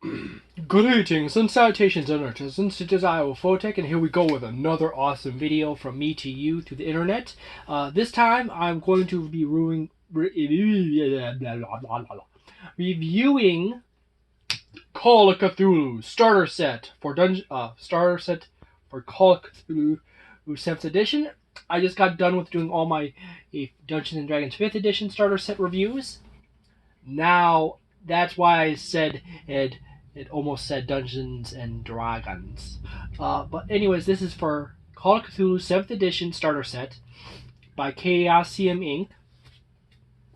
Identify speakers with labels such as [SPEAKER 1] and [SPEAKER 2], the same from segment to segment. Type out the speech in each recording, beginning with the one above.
[SPEAKER 1] Greetings and salutations, netizens. It is I, Photek, and here we go with another awesome video from me to you to the internet. This time, I'm going to be reviewing Call of Cthulhu starter set for Call of Cthulhu 7th edition. I just got done with doing all my Dungeons and Dragons 5th edition starter set reviews. Now that's why I said it almost said Dungeons and Dragons. But anyways, this is for Call of Cthulhu 7th edition starter set by Choasium Inc.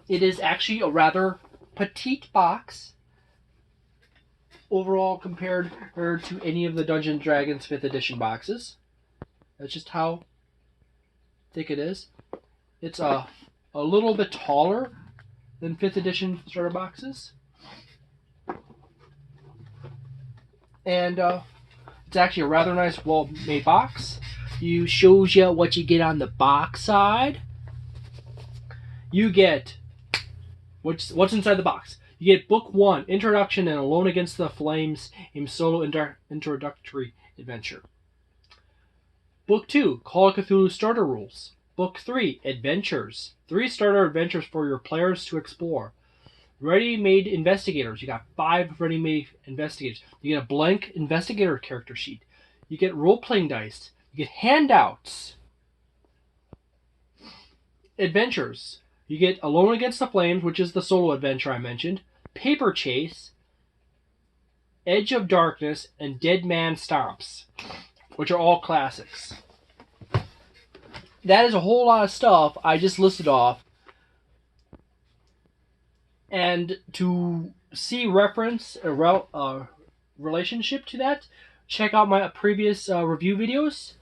[SPEAKER 1] It is actually a rather petite box overall compared to any of the Dungeons and Dragons 5th edition boxes. That's just how thick it is. It's a little bit taller than 5th edition starter boxes. And it's actually a rather nice, well-made box. It shows you what you get on the box side. You get what's inside the box. You get Book 1, Introduction and Alone Against the Flames, a solo introductory adventure. Book 2, Call of Cthulhu Starter Rules. Book 3, Adventures. 3 starter adventures for your players to explore. Ready-made investigators. You got 5 ready-made investigators. You get a blank investigator character sheet. You get role-playing dice. You get handouts. Adventures. You get Alone Against the Flames, which is the solo adventure I mentioned. Paper Chase. Edge of Darkness, and Dead Man Stomps, which are all classics. That is a whole lot of stuff I just listed off. And to see reference, relationship to that, check out my previous review videos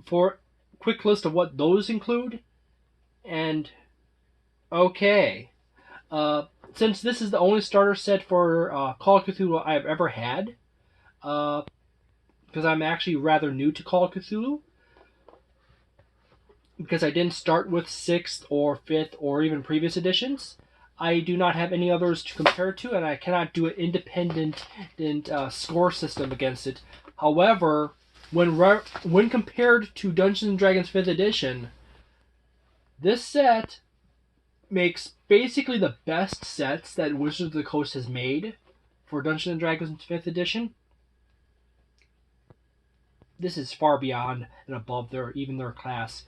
[SPEAKER 1] for a quick list of what those include. And okay, since this is the only starter set for Call of Cthulhu I've ever had, because I'm actually rather new to Call of Cthulhu, because I didn't start with 6th or 5th or even previous editions, I do not have any others to compare to, and I cannot do an independent score system against it. However, when compared to Dungeons and Dragons 5th edition, this set makes basically the best sets that Wizards of the Coast has made for Dungeons and Dragons 5th edition. This is far beyond and above their class.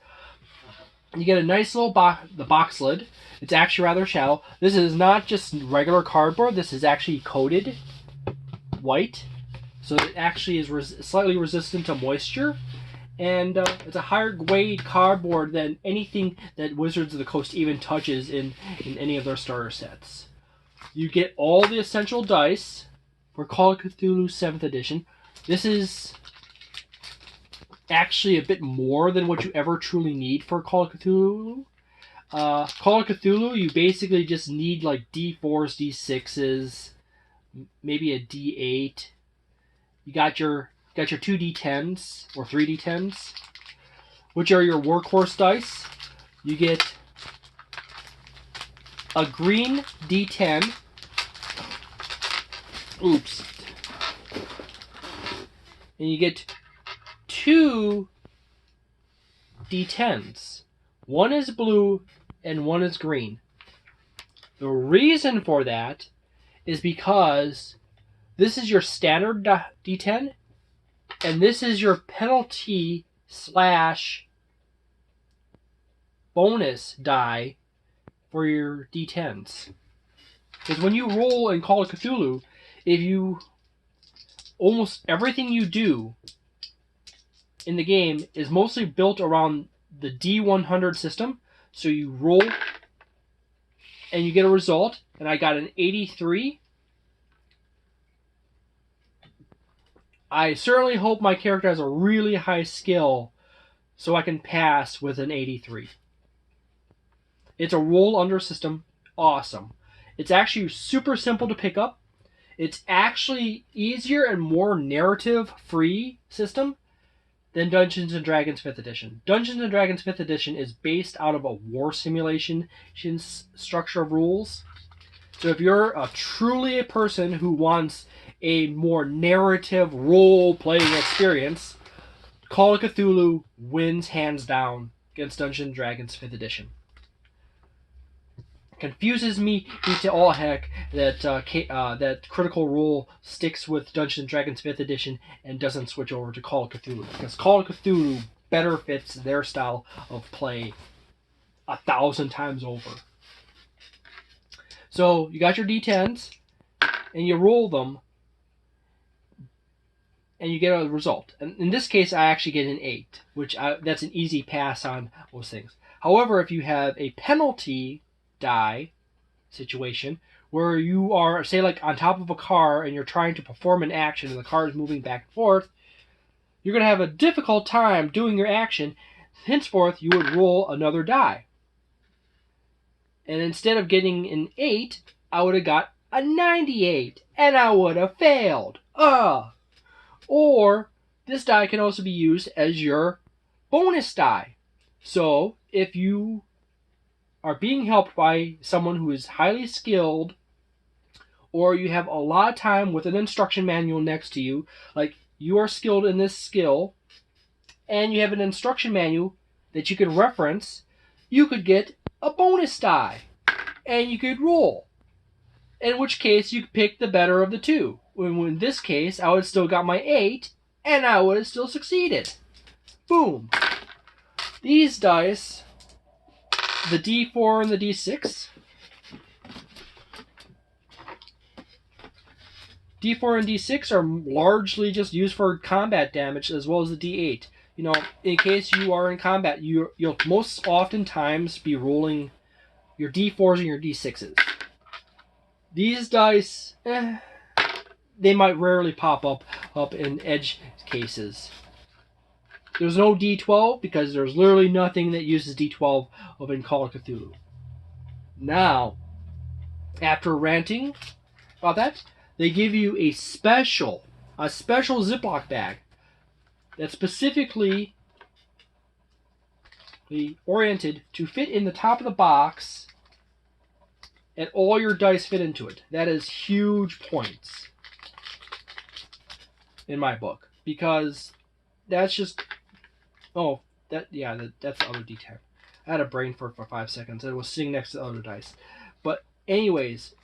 [SPEAKER 1] You get a nice little box lid. It's actually rather shallow. This is not just regular cardboard. This is actually coated white, so it actually is slightly resistant to moisture. And it's a higher grade cardboard than anything that Wizards of the Coast even touches in any of their starter sets. You get all the essential dice for Call of Cthulhu 7th edition. This is actually a bit more than what you ever truly need for Call of Cthulhu. Call of Cthulhu, you basically just need like D4s, D6s, maybe a D8. You got your 2 D10s or 3 D10s, which are your workhorse dice. You get a green D10. Oops. And you get 2 D10s. One is blue and one is green. The reason for that is because this is your standard D10 and this is your penalty / bonus die for your D10s. Because when you roll in Call of Cthulhu, almost everything you do in the game is mostly built around the D100 system. So you roll and you get a result, and I got an 83. I certainly hope my character has a really high skill so I can pass with an 83. It's a roll under system. Awesome. It's actually super simple to pick up. It's actually easier and more narrative free system than Dungeons and Dragons 5th edition. Dungeons and Dragons 5th edition is based out of a war simulation structure of rules. So if you're truly a person who wants a more narrative role-playing experience, Call of Cthulhu wins hands down against Dungeons & Dragons 5th edition. Confuses me to all heck that that Critical Role sticks with Dungeons & Dragons 5th edition and doesn't switch over to Call of Cthulhu, because Call of Cthulhu better fits their style of play 1,000 times over. So you got your D10s, and you roll them, and you get a result. And in this case, I actually get an 8, that's an easy pass on those things. However, if you have a penalty die situation where you are, say, like on top of a car and you're trying to perform an action and the car is moving back and forth, you're going to have a difficult time doing your action. Henceforth, you would roll another die. And instead of getting an 8, I would have got a 98, and I would have failed. Or this die can also be used as your bonus die. So if you are being helped by someone who is highly skilled, or you have a lot of time with an instruction manual next to you, like you are skilled in this skill, and you have an instruction manual that you can reference, you could get a bonus die, and you could roll. In which case, you could pick the better of the two. In this case, I would have still got my 8, and I would have still succeeded. Boom. These dice, the D4 and the D6. D4 and D6 are largely just used for combat damage, as well as the D8. You know, in case you are in combat, you'll most oftentimes be rolling your D4s and your D6s. These dice, they might rarely pop up in edge cases. There's no D12 because there's literally nothing that uses D12 in Call of Cthulhu. Now, after ranting about that, they give you a special Ziploc bag that's specifically oriented to fit in the top of the box, and all your dice fit into it. That is huge points in my book, because that's just that's the other D10. I had a brain fart for 5 seconds. It was sitting next to the other dice. But anyways,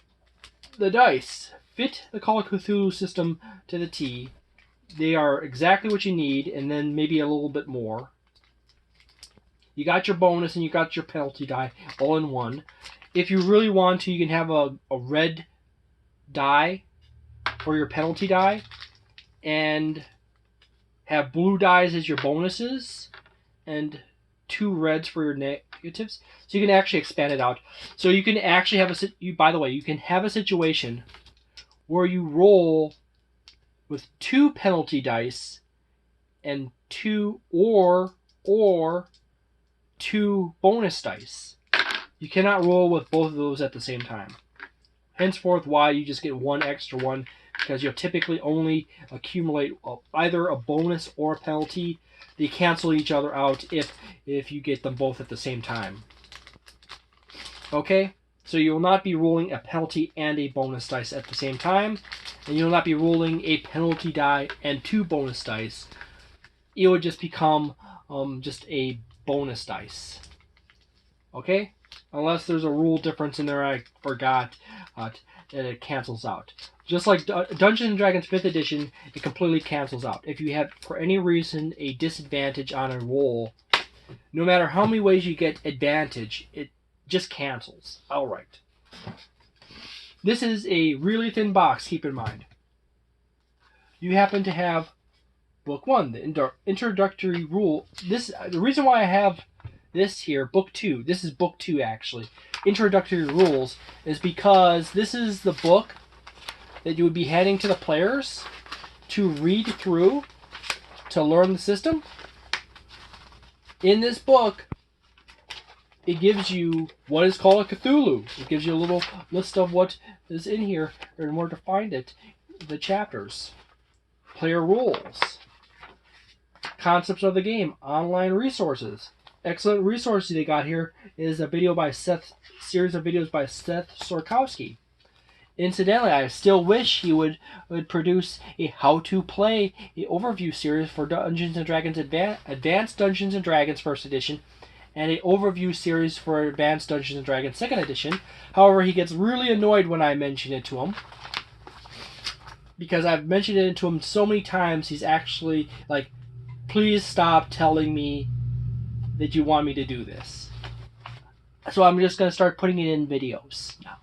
[SPEAKER 1] the dice fit the Call of Cthulhu system to the T. They are exactly what you need, and then maybe a little bit more. You got your bonus and you got your penalty die all in one. If you really want to, you can have a red die for your penalty die, and have blue dies as your bonuses, and 2 reds for your negatives. So you can actually expand it out. So you can actually have you can have a situation where you roll with 2 penalty dice and 2 or 2 bonus dice. You cannot roll with both of those at the same time. Henceforth, why you just get 1 extra one, because you'll typically only accumulate either a bonus or a penalty. They cancel each other out if you get them both at the same time. Okay? So you will not be rolling a penalty and a bonus dice at the same time, and you will not be rolling a penalty die and 2 bonus dice. It would just become just a bonus dice. Okay? Unless there's a rule difference in there I forgot, that it cancels out. Just like Dungeons & Dragons 5th edition, it completely cancels out. If you have, for any reason, a disadvantage on a roll, no matter how many ways you get advantage, it just cancels outright. This is a really thin box, keep in mind. You happen to have Book 1, the introductory rule. The reason why I have this here, Book 2, this is Book 2 actually, Introductory Rules, is because this is the book that you would be handing to the players to read through to learn the system. In this book, it gives you what is called a Cthulhu. It gives you a little list of what is in here and where to find it. The chapters, player rules, concepts of the game, online resources. Excellent resource they got here is a video by series of videos by Seth Sorkowski. Incidentally, I still wish he would produce a how-to-play a overview series for Dungeons & Dragons Advanced Dungeons & Dragons First Edition and a overview series for Advanced Dungeons & Dragons Second Edition. However, he gets really annoyed when I mention it to him, because I've mentioned it to him so many times, he's actually like, please stop telling me that you want me to do this. So I'm just going to start putting it in videos now.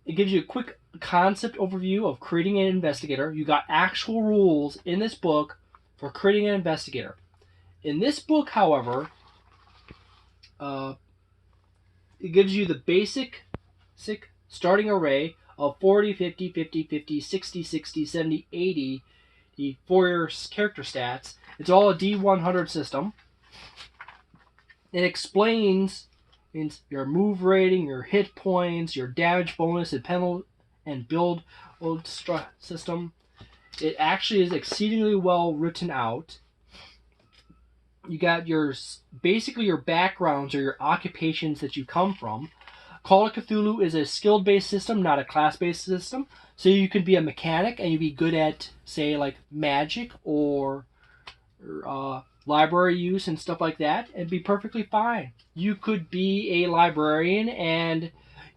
[SPEAKER 1] It gives you a quick concept overview of creating an investigator. You got actual rules in this book for creating an investigator. In this book, however, it gives you the basic starting array of 40, 50, 50, 50, 60, 60, 70, 80 for your character stats. It's all a D100 system. It explains your move rating, your hit points, your damage bonus, and penalty, and build system. It actually is exceedingly well written out. You got basically your backgrounds or your occupations that you come from. Call of Cthulhu is a skill-based system, not a class-based system. So you could be a mechanic and you'd be good at, say, like magic or library use and stuff like that, and be perfectly fine. You could be a librarian and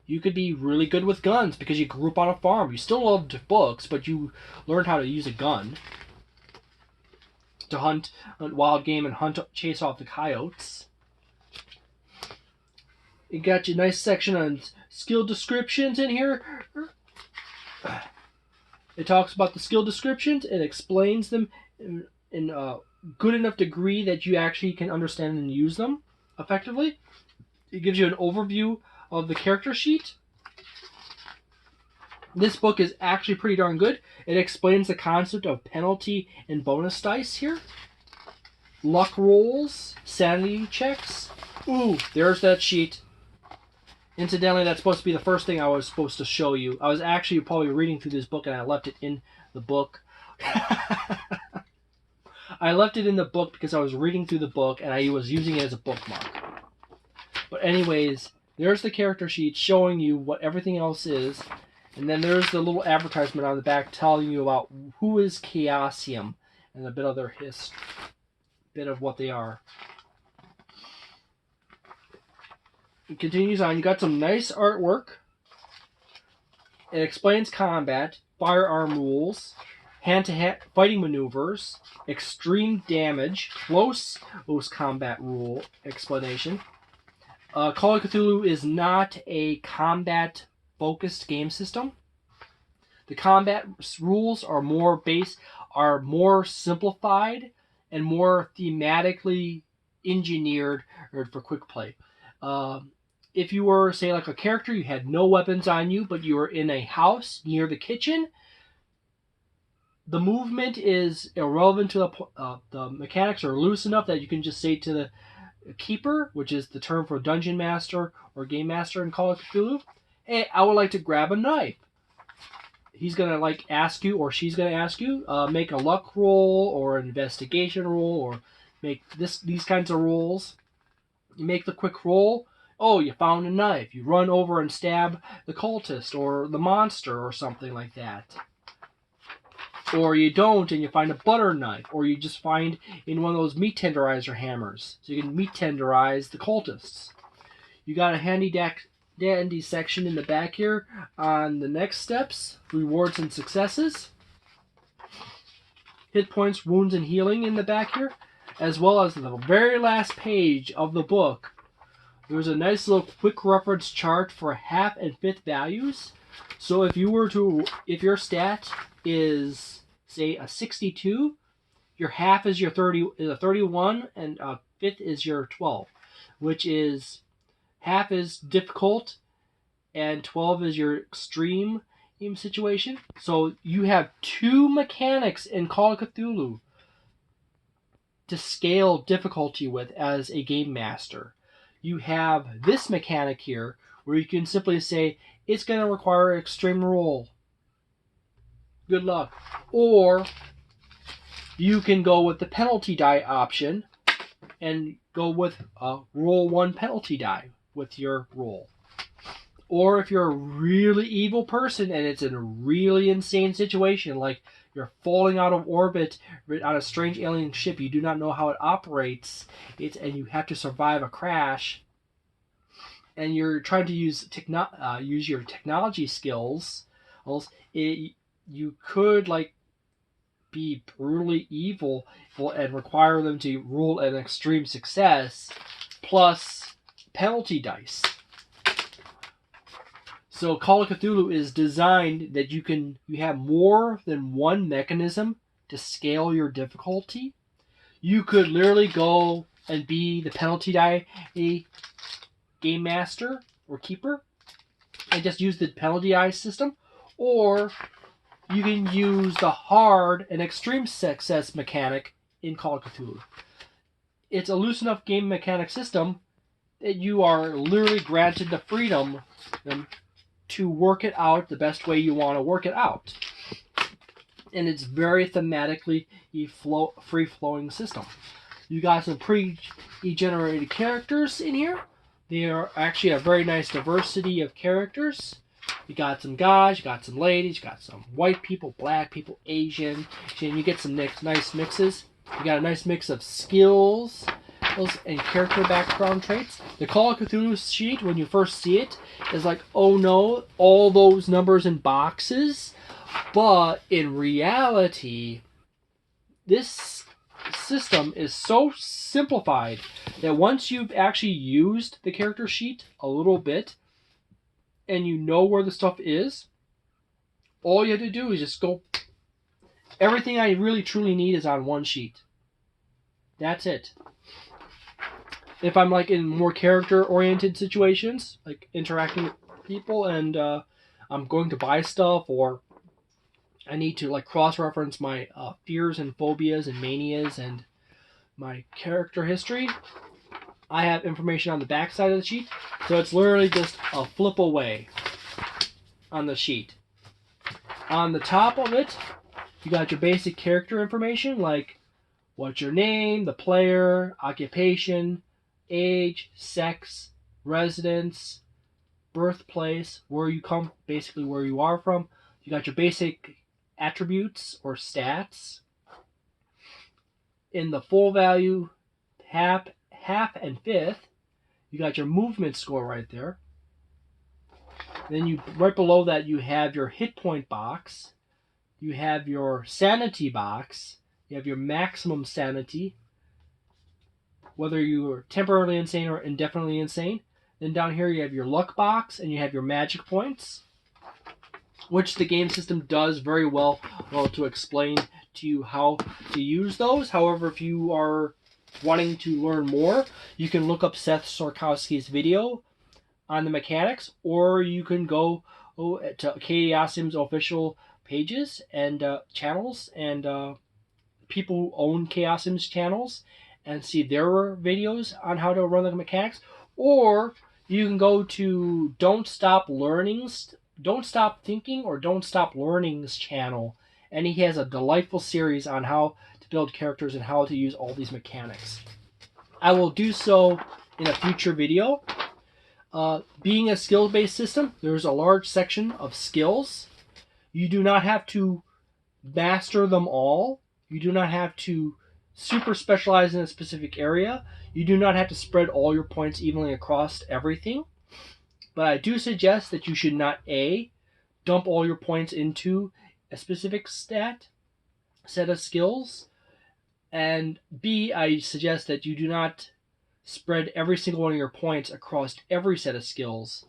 [SPEAKER 1] you could be really good with guns because you grew up on a farm. You still loved books, but you learned how to use a gun to hunt wild game and chase off the coyotes. It got you a nice section on skill descriptions in here. It talks about the skill descriptions and explains them in a good enough degree that you actually can understand and use them effectively. It gives you an overview of the character sheet. This book is actually pretty darn good. It explains the concept of penalty and bonus dice here. Luck rolls, sanity checks. Ooh, there's that sheet. Incidentally, that's supposed to be the first thing I was supposed to show you. I was actually probably reading through this book and I left it in the book. I left it in the book because I was reading through the book and I was using it as a bookmark. But anyways, there's the character sheet showing you what everything else is. And then there's the little advertisement on the back telling you about who is Choasium and a bit of their history, bit of what they are. It continues on. You got some nice artwork. It explains combat, firearm rules, hand-to-hand fighting maneuvers, extreme damage, close combat rule explanation. Call of Cthulhu is not a combat-focused game system. The combat rules are more simplified and more thematically engineered for quick play. If you were, say, like a character, you had no weapons on you, but you were in a house near the kitchen, the movement is irrelevant to the mechanics are loose enough that you can just say to the keeper, which is the term for dungeon master or game master in Call of Cthulhu, hey, I would like to grab a knife. He's going to ask you, or she's going to ask you, make a luck roll or an investigation roll, or make these kinds of rolls. You make the quick roll. Oh, you found a knife. You run over and stab the cultist or the monster or something like that. Or you don't and you find a butter knife. Or you just find in one of those meat tenderizer hammers. So you can meat tenderize the cultists. You got a dandy section in the back here on the next steps. Rewards and successes. Hit points, wounds, and healing in the back here. As well as the very last page of the book. There's a nice little quick reference chart for half and fifth values. So if your stat is, say, a 62, your half is a 31, and fifth is your 12, which is half is difficult, and 12 is your extreme situation. So you have two mechanics in Call of Cthulhu to scale difficulty with as a game master. You have this mechanic here where you can simply say it's going to require an extreme roll. Good luck. Or you can go with the penalty die option and go with roll one penalty die with your roll. Or if you're a really evil person and it's in a really insane situation, like you're falling out of orbit on a strange alien ship, you do not know how it operates, and you have to survive a crash, and you're trying to use your technology skills, you could like be brutally evil and require them to roll an extreme success plus penalty dice. So Call of Cthulhu is designed that you have more than one mechanism to scale your difficulty. You could literally go and be the penalty die game master or keeper and just use the penalty die system, or you can use the hard and extreme success mechanic in Call of Cthulhu. It's a loose enough game mechanic system that you are literally granted the freedom to work it out the best way you want to work it out. And it's very thematically free-flowing system. You got some pre-generated characters in here. They are actually a very nice diversity of characters. You got some guys, you got some ladies, you got some white people, black people, Asian. And you get some nice mixes. You got a nice mix of skills and character background traits. The Call of Cthulhu sheet, when you first see it, is like, oh no, all those numbers and boxes. But in reality, this system is so simplified that once you've actually used the character sheet a little bit and you know where the stuff is, all you have to do is just go. Everything I really truly need is on one sheet. That's it. If I'm like in more character-oriented situations, like interacting with people, and I'm going to buy stuff, or I need to like cross-reference my fears and phobias and manias and my character history, I have information on the back side of the sheet, so it's literally just a flip away on the sheet. On the top of it, you got your basic character information, like what's your name, the player, occupation, age, sex, residence, birthplace, where you come, basically where you are from. You got your basic attributes or stats. In the full value, half and fifth, you got your movement score right there. Then right below that, you have your hit point box. You have your sanity box. You have your maximum sanity, whether you are temporarily insane or indefinitely insane. Then down here you have your luck box, and you have your magic points, which the game system does very well to explain to you how to use those. However, if you are wanting to learn more, you can look up Seth Sorkowski's video on the mechanics, or you can go to Choasium's official pages and channels, and people who own Choasium's channels, and see their videos on how to run the mechanics. Or you can go to Don't Stop Thinking or Don't Stop Learning's channel, and he has a delightful series on how to build characters and how to use all these mechanics. I will do so in a future video. Being a skill-based system, there's a large section of skills. You do not have to master them all. You do not have to super specialize in a specific area. You do not have to spread all your points evenly across everything. But I do suggest that you should not A, dump all your points into a specific set of skills, and B, I suggest that you do not spread every single one of your points across every set of skills,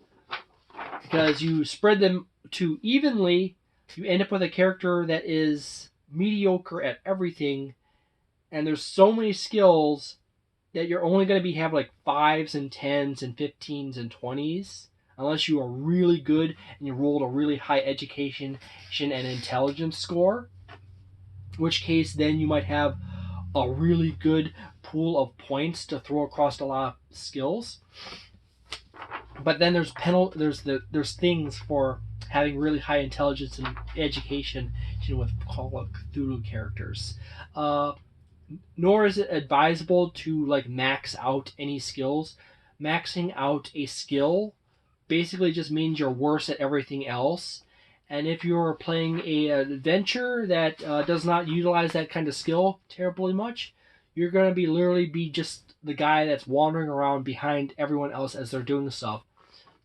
[SPEAKER 1] because you spread them too evenly, you end up with a character that is mediocre at everything, and there's so many skills that you're only going to have like 5s and 10s and 15s and 20s, unless you are really good and you rolled a really high education and intelligence score, in which case then you might have a really good pool of points to throw across a lot of skills. But then there's things for having really high intelligence and education with Call of Cthulhu characters. Nor is it advisable to like max out any skills. Maxing out a skill basically just means you're worse at everything else. And if you're playing an adventure that does not utilize that kind of skill terribly much, you're going to be literally be just the guy that's wandering around behind everyone else as they're doing stuff.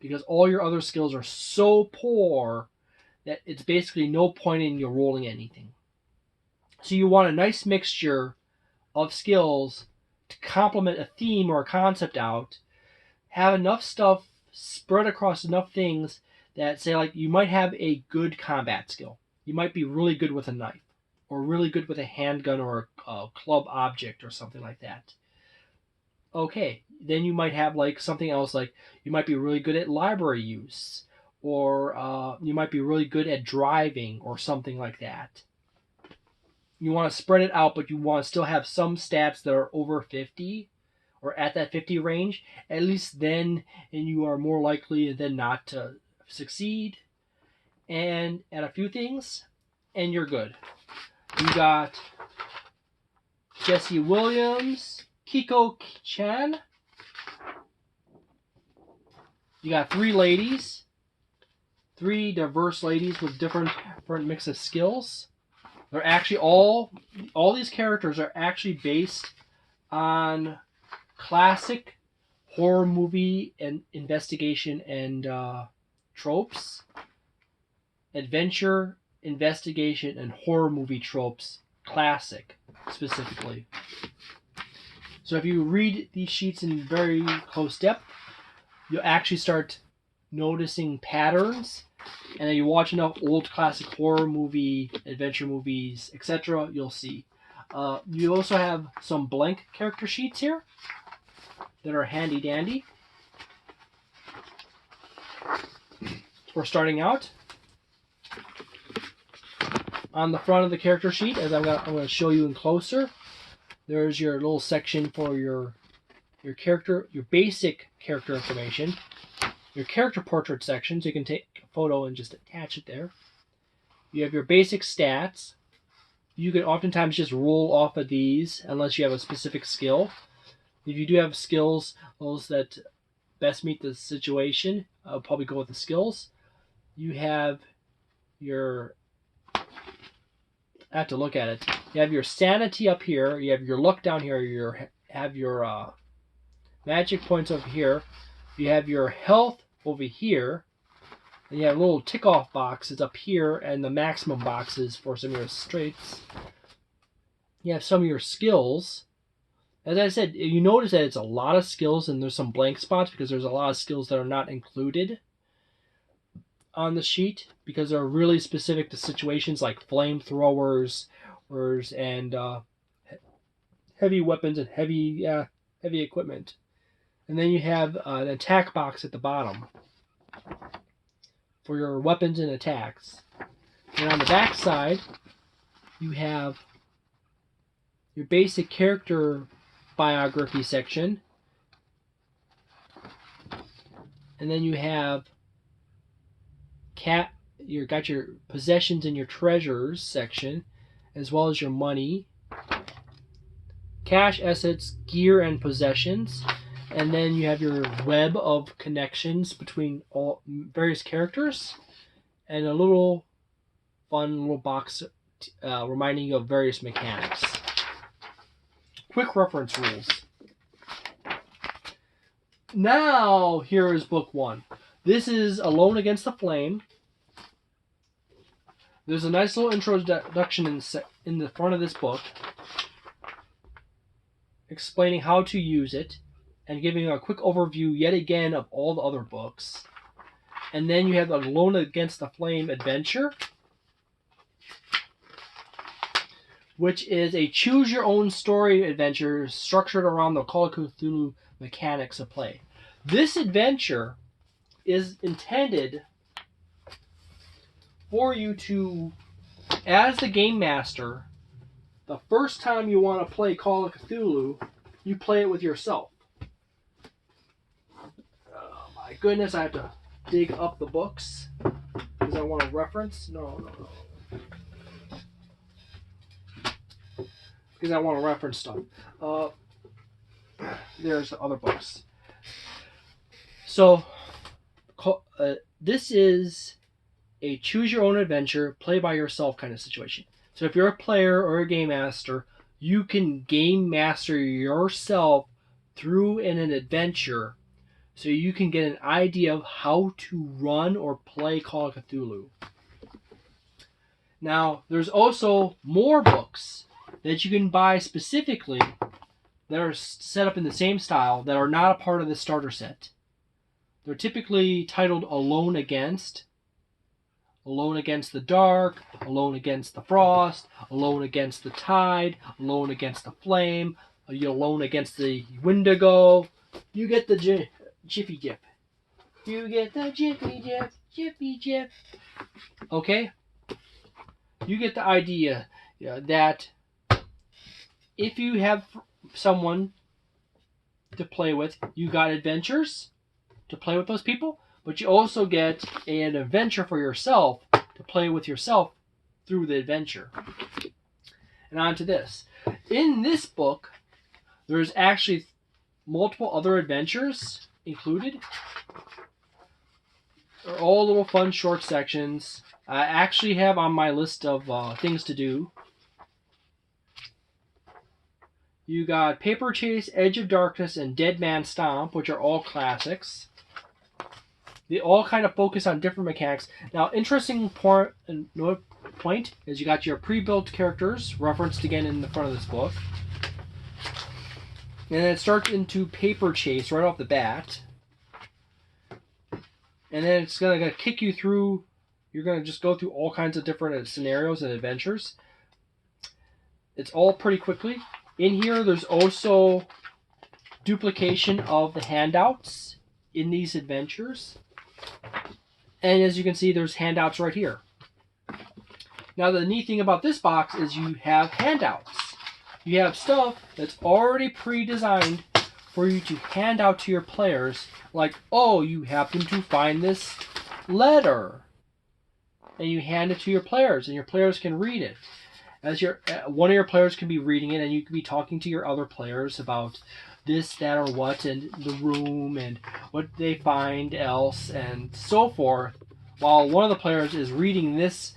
[SPEAKER 1] Because all your other skills are so poor that it's basically no point in you rolling anything. So you want a nice mixture of skills to complement a theme or a concept out. Have enough stuff spread across enough things that, say, like, you might have a good combat skill. You might be really good with a knife, or really good with a handgun or a club object or something like that. Okay, then you might have like something else, like you might be really good at library use, or you might be really good at driving or something like that. You want to spread it out, but you want to still have some stats that are over 50 or at that 50 range. At least then, and you are more likely than not to succeed. And add a few things, and you're good. You got Jesse Williams, Kiko Chan. You got 3 ladies, 3 diverse ladies with different mix of skills. They're actually all these characters are actually based on classic horror movie and investigation and tropes, adventure, investigation, and horror movie tropes, classic specifically. So if you read these sheets in very close depth, you'll actually start noticing patterns. And then you watch enough old classic horror movie, adventure movies, etc., you'll see. You also have some blank character sheets here that are handy dandy for starting out. On the front of the character sheet, as I'm going to show you in closer, there's your little section for your character, your basic character information, your character portrait section, so you can take a photo and just attach it there. You have your basic stats. You can oftentimes just roll off of these unless you have a specific skill. If you do have skills, those that best meet the situation, I'll probably go with the skills. You have your... I have to look at it. You have your sanity up here. You have your luck down here. You have your magic points over here. You have your health over here. And you have little tick-off boxes up here and the maximum boxes for some of your traits. You have some of your skills. As I said, you notice that it's a lot of skills and there's some blank spots because there's a lot of skills that are not included on the sheet because they're really specific to situations like flamethrowers and heavy weapons and heavy equipment. And then you have an attack box at the bottom for your weapons and attacks. And on the back side, you have your basic character biography section. And then you have you got your possessions and your treasures section, as well as your money, cash, assets, gear, and possessions. And then you have your web of connections between all various characters, and a little fun little box reminding you of various mechanics. Quick reference rules. Now, here is book 1. This is Alone Against the Flame. There's a nice little introduction in the front of this book explaining how to use it and giving you a quick overview yet again of all the other books. And then you have the Alone Against the Flame adventure, which is a choose-your-own-story adventure structured around the Call of Cthulhu mechanics of play. This adventure is intended for you to, as the game master, the first time you want to play Call of Cthulhu, you play it with yourself. Oh my goodness, I have to dig up the books because I want to reference. No. Because I want to reference stuff. There's the other books. So, This is a choose your own adventure, play by yourself kind of situation. So if you're a player or a game master, you can game master yourself through an adventure, so you can get an idea of how to run or play Call of Cthulhu. Now, there's also more books that you can buy specifically that are set up in the same style that are not a part of the starter set. They're typically titled Alone Against the Dark, Alone Against the Frost, Alone Against the Tide, Alone Against the Flame, Alone Against the Wendigo. You get the Jiffy Jip. You get the Jiffy Jip, Jiffy Jip. Okay? You get the idea that if you have someone to play with, you got adventures to play with those people, but you also get an adventure for yourself to play with yourself through the adventure. And on to this. In this book, there's actually multiple other adventures included. They're all little fun short sections. I actually have on my list of things to do. You got Paper Chase, Edge of Darkness, and Dead Man Stomp, which are all classics. They all kind of focus on different mechanics. Now, interesting point is you got your pre-built characters, referenced again in the front of this book. And then it starts into Paper Chase right off the bat. And then it's going to kick you through. You're going to just go through all kinds of different scenarios and adventures. It's all pretty quickly. In here, there's also duplication of the handouts in these adventures. And as you can see, there's handouts right here. Now, the neat thing about this box is you have handouts. You have stuff that's already pre-designed for you to hand out to your players. Like, oh, you happen to find this letter. And you hand it to your players, and your players can read it. As one of your players can be reading it, and you can be talking to your other players about this, that, or what, and the room, and what they find else, and so forth, while one of the players is reading this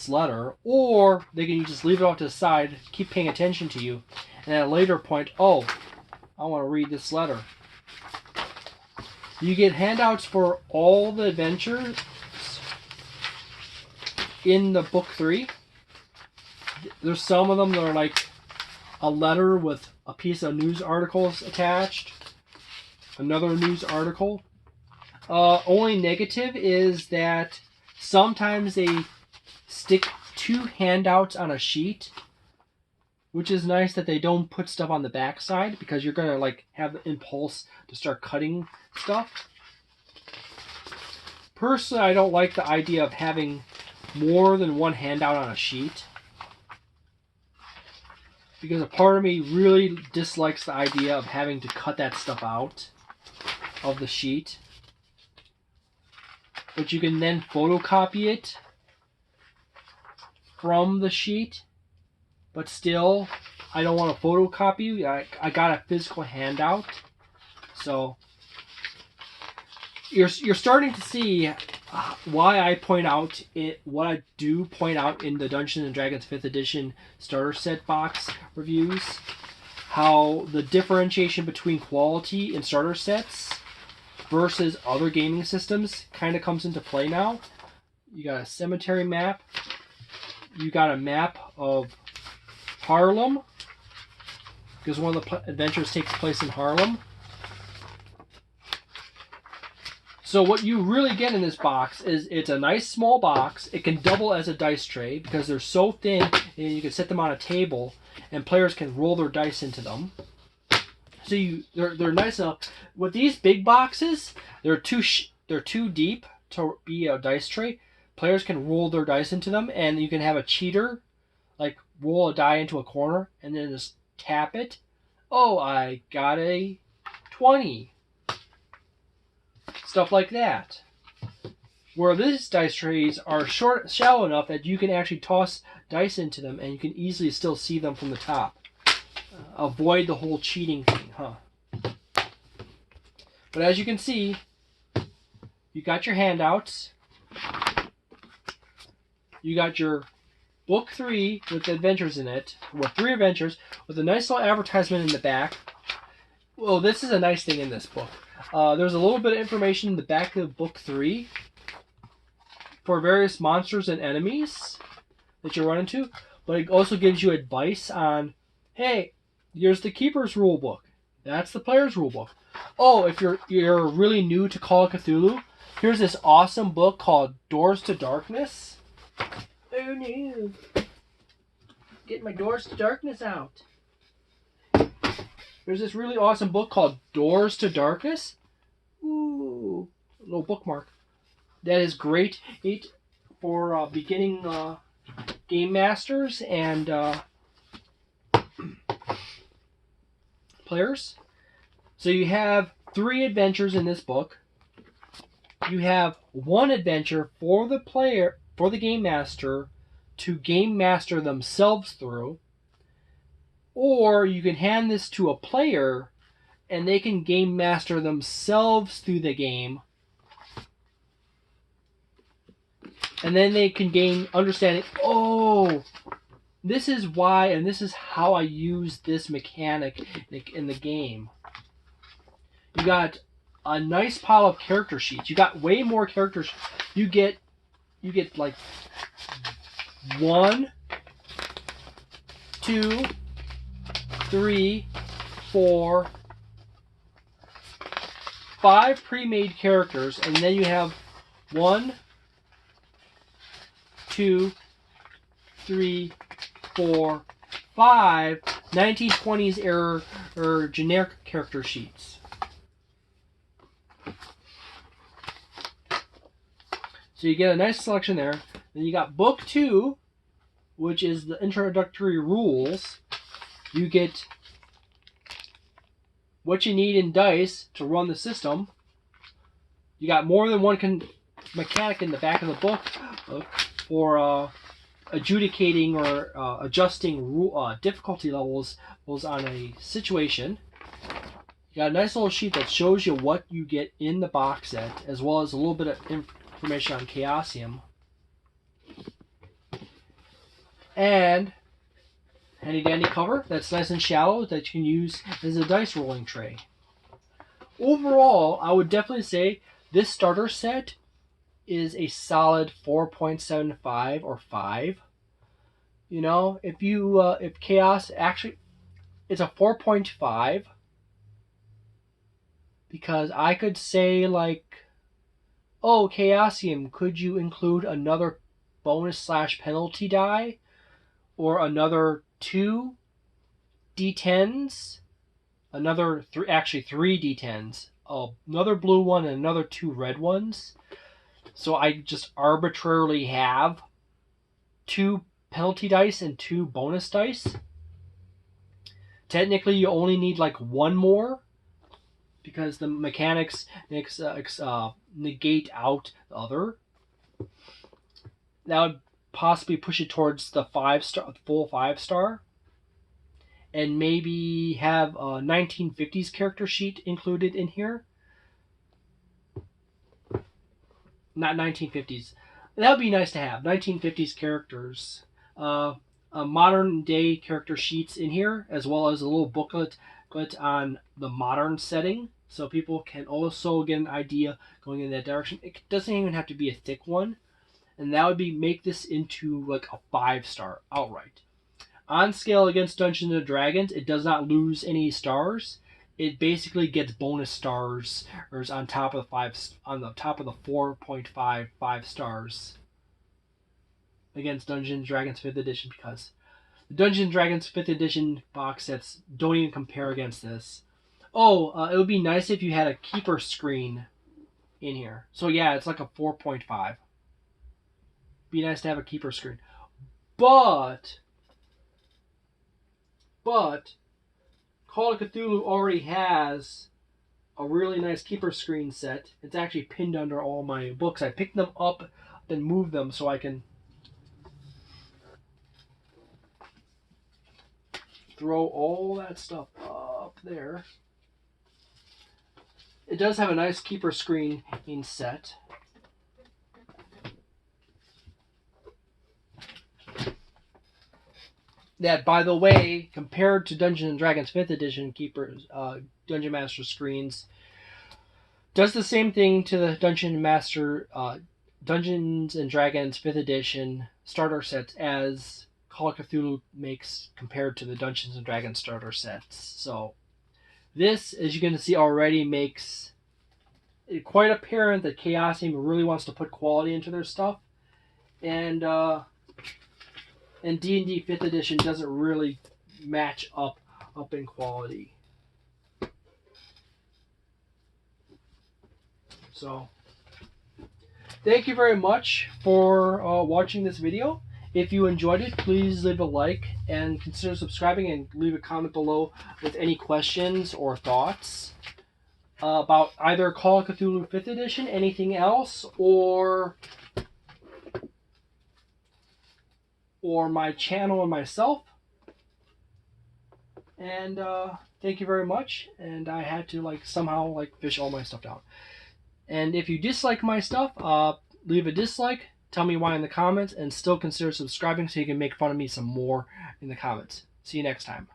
[SPEAKER 1] letter, or they can just leave it off to the side, keep paying attention to you, and at a later point, oh, I want to read this letter. You get handouts for all the adventures in the book 3. There's some of them that are like a letter with a piece of news articles attached. Another news article. Only negative is that sometimes they stick 2 handouts on a sheet, which is nice that they don't put stuff on the back side, because you're going to like have the impulse to start cutting stuff. Personally, I don't like the idea of having more than one handout on a sheet, because a part of me really dislikes the idea of having to cut that stuff out of the sheet. But you can then photocopy it from the sheet. But still, I don't want to photocopy. I got a physical handout. So you're starting to see why I point out what I do point out in the Dungeons & Dragons 5th edition starter set box reviews. How the differentiation between quality in starter sets versus other gaming systems kind of comes into play now. You got a cemetery map. You got a map of Harlem, because one of the adventures takes place in Harlem. So what you really get in this box is it's a nice small box. It can double as a dice tray because they're so thin, and you can set them on a table and players can roll their dice into them. So they're nice enough. With these big boxes, they're too deep to be a dice tray. Players can roll their dice into them, and you can have a cheater like roll a die into a corner and then just tap it. Oh, I got a 20. Stuff like that. Where these dice trays are shallow enough that you can actually toss dice into them and you can easily still see them from the top. Avoid the whole cheating thing, huh? But as you can see, You got your handouts. You got your book 3 with adventures in it, with 3 adventures, with a nice little advertisement in the back. Well, this is a nice thing in this book. There's a little bit of information in the back of book 3 for various monsters and enemies that you run into, but it also gives you advice on, hey, here's the Keeper's rulebook. That's the Player's rulebook. Oh, if you're really new to Call of Cthulhu, here's this awesome book called Doors to Darkness. Oh no. Get my Doors to Darkness out. There's this really awesome book called Doors to Darkness. Ooh, a little bookmark. That is great for beginning game masters and players. So you have 3 adventures in this book. You have 1 adventure for the player, for the game master, to game master themselves through. Or you can hand this to a player and they can game master themselves through the game. And then they can gain understanding, oh, this is why and this is how I use this mechanic in the game. You got a nice pile of character sheets. You got way more characters. You get like 1, 2, 3, 4, 5 pre-made characters, and then you have 1, 2, 3, 4, 5 1920s era or generic character sheets. So you get a nice selection there. Then you got book 2, which is the introductory rules. You get what you need in dice to run the system. You got more than one mechanic in the back of the book for adjudicating or adjusting difficulty levels on a situation. You got a nice little sheet that shows you what you get in the box set, as well as a little bit of information on Choasium. And handy dandy cover that's nice and shallow that you can use as a dice rolling tray. Overall, I would definitely say this starter set is a solid 4.75 or 5. You know, if Chaos, actually it's a 4.5, because I could say like, oh, Choasium, could you include another bonus / penalty die or another 2 D10s, another 3 D10s, another blue one and another 2 red ones. So I just arbitrarily have 2 penalty dice and 2 bonus dice. Technically, you only need like 1 more because the mechanics negate out the other. That would possibly push it towards the full 5-star. And maybe have a 1950s character sheet included in here. Not 1950s. That would be nice to have. 1950s characters. Modern day character sheets in here, as well as a little booklet on the modern setting. So people can also get an idea going in that direction. It doesn't even have to be a thick one. And that would make this into like a 5-star outright. On scale against Dungeons and Dragons, it does not lose any stars. It basically gets bonus stars on top of the 4.5 5 stars against Dungeons and Dragons 5th edition, because the Dungeons and Dragons 5th edition box sets don't even compare against this. It would be nice if you had a keeper screen in here. So yeah, it's like a 4.5. Be nice to have a keeper screen. But Call of Cthulhu already has a really nice keeper screen set. It's actually pinned under all my books. I picked them up and moved them so I can throw all that stuff up there. It does have a nice keeper screen set. that, by the way, compared to Dungeons and Dragons 5th Edition Dungeon Master screens, does the same thing to the Dungeons and Dragons 5th Edition starter sets as Call of Cthulhu makes compared to the Dungeons and Dragons starter sets. So this, as you can see already, makes it quite apparent that Choasium really wants to put quality into their stuff. And D&D 5th Edition doesn't really match up in quality. So, thank you very much for watching this video. If you enjoyed it, please leave a like and consider subscribing, and leave a comment below with any questions or thoughts about either Call of Cthulhu 5th Edition, anything else, or my channel and myself. And thank you very much. And I had to somehow fish all my stuff down. And if you dislike my stuff, leave a dislike, tell me why in the comments, and still consider subscribing so you can make fun of me some more in the comments. See you next time.